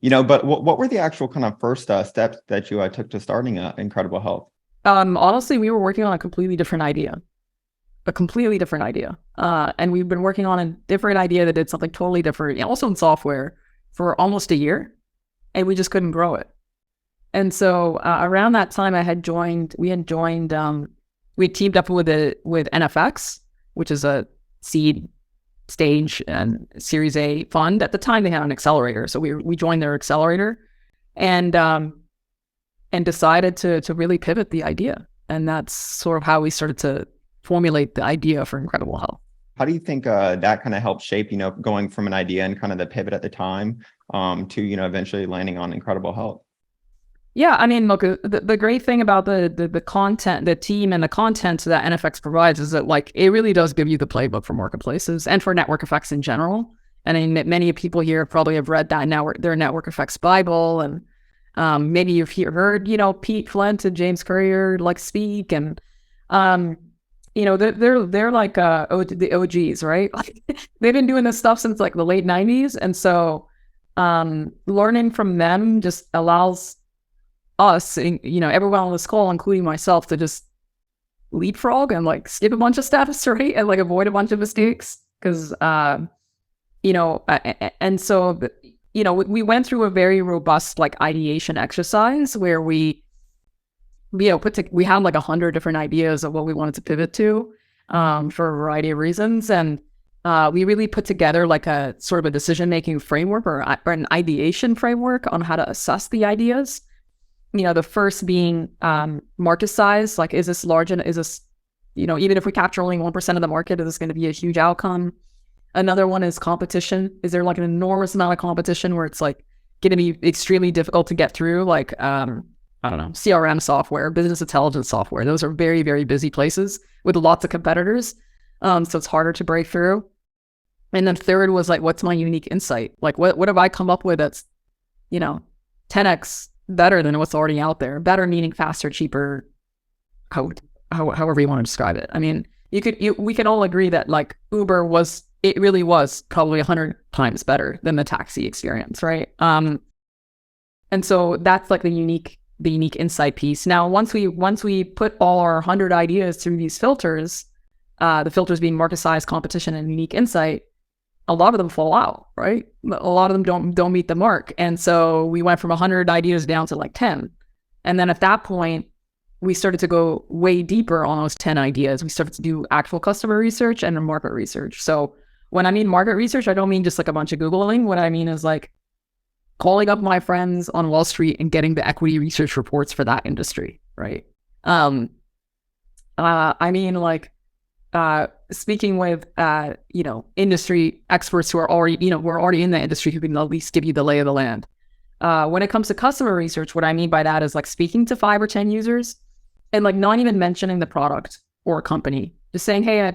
But what were the actual kind of first steps that you took to starting Incredible Health? Honestly, we were working on a completely different idea. And we've been working on a different idea that did something totally different, also in software, for almost a year, and we just couldn't grow it. And so around that time, we had teamed up with NFX, which is a seed stage and Series A fund. At the time, they had an accelerator, so we joined their accelerator, and decided to really pivot the idea. And that's sort of how we started to formulate the idea for Incredible Health. How do you think that kind of helped shape, going from an idea and kind of the pivot at the time to, eventually landing on Incredible Health? Yeah, I mean, look, the great thing about the content, the team and the content that NFX provides is that, like, it really does give you the playbook for marketplaces and for network effects in general. And I mean, many people here probably have read their network effects Bible, and maybe you've heard, Pete Flint and James Currier like speak, and they're like the OGs, right? Like, they've been doing this stuff since like the late 90s, and so learning from them just allows us, everyone on this call, including myself, to just leapfrog and like skip a bunch of steps, right? And like avoid a bunch of mistakes. Because, and so, we went through a very robust like ideation exercise where we had like 100 different ideas of what we wanted to pivot to for a variety of reasons. And we really put together like a sort of a decision-making framework or an ideation framework on how to assess the ideas. The first being market size. Like, is this large, and is this, even if we capture only 1% of the market, is this going to be a huge outcome? Another one is competition. Is there like an enormous amount of competition where it's like going to be extremely difficult to get through? Like, I don't know, CRM software, business intelligence software. Those are very, very busy places with lots of competitors. So it's harder to break through. And then third was like, what's my unique insight? Like, what have I come up with that's, 10x better than what's already out there? Better meaning faster, cheaper, however you want to describe it. I mean, we can all agree that like Uber really was probably 100 times better than the taxi experience, right? And so that's like the unique insight piece. Now, once we put all our 100 ideas through these filters, the filters being market size, competition, and unique insight, a lot of them fall out, right? A lot of them don't meet the mark. And so we went from 100 ideas down to like 10. And then at that point, we started to go way deeper on those 10 ideas. We started to do actual customer research and market research. So when I mean market research, I don't mean just like a bunch of Googling. What I mean is like calling up my friends on Wall Street and getting the equity research reports for that industry, right? I mean, like, speaking with, industry experts who are already in the industry, who can at least give you the lay of the land. When it comes to customer research, what I mean by that is like speaking to 5 or 10 users and like not even mentioning the product or company, just saying, hey,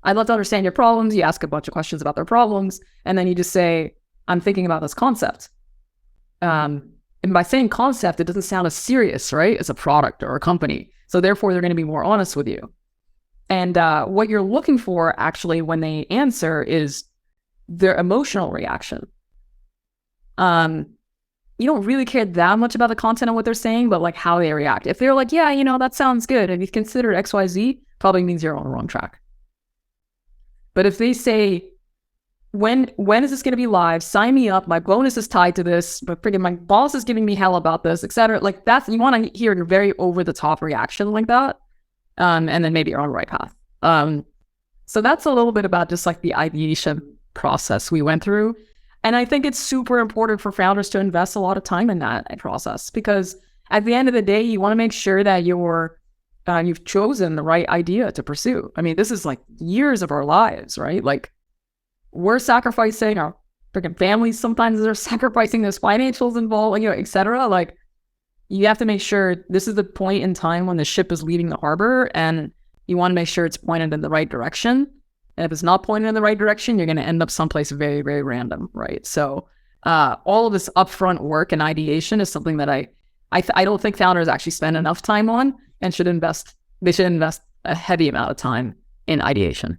I'd love to understand your problems. You ask a bunch of questions about their problems, and then you just say, I'm thinking about this concept. And by saying concept, it doesn't sound as serious, right, as a product or a company. So therefore, they're going to be more honest with you. And what you're looking for, actually, when they answer is their emotional reaction. You don't really care that much about the content of what they're saying, but like how they react. If they're like, yeah, that sounds good, and you've considered XYZ, probably means you're on the wrong track. But if they say, when is this going to be live? Sign me up. My bonus is tied to this, but freaking my boss is giving me hell about this, etc. Like, you want to hear a very over the top reaction like that. And then maybe you're on the right path. So that's a little bit about just like the ideation process we went through. And I think it's super important for founders to invest a lot of time in that process, because at the end of the day, you want to make sure that you've chosen the right idea to pursue. I mean, this is like years of our lives, right? Like, we're sacrificing our freaking families. Sometimes they're sacrificing those financials involved, et cetera. Like, you have to make sure this is the point in time when the ship is leaving the harbor, and you want to make sure it's pointed in the right direction. And if it's not pointed in the right direction, you're going to end up someplace very, very random, right? So all of this upfront work and ideation is something that I don't think founders actually spend enough time on, and should invest a heavy amount of time in ideation.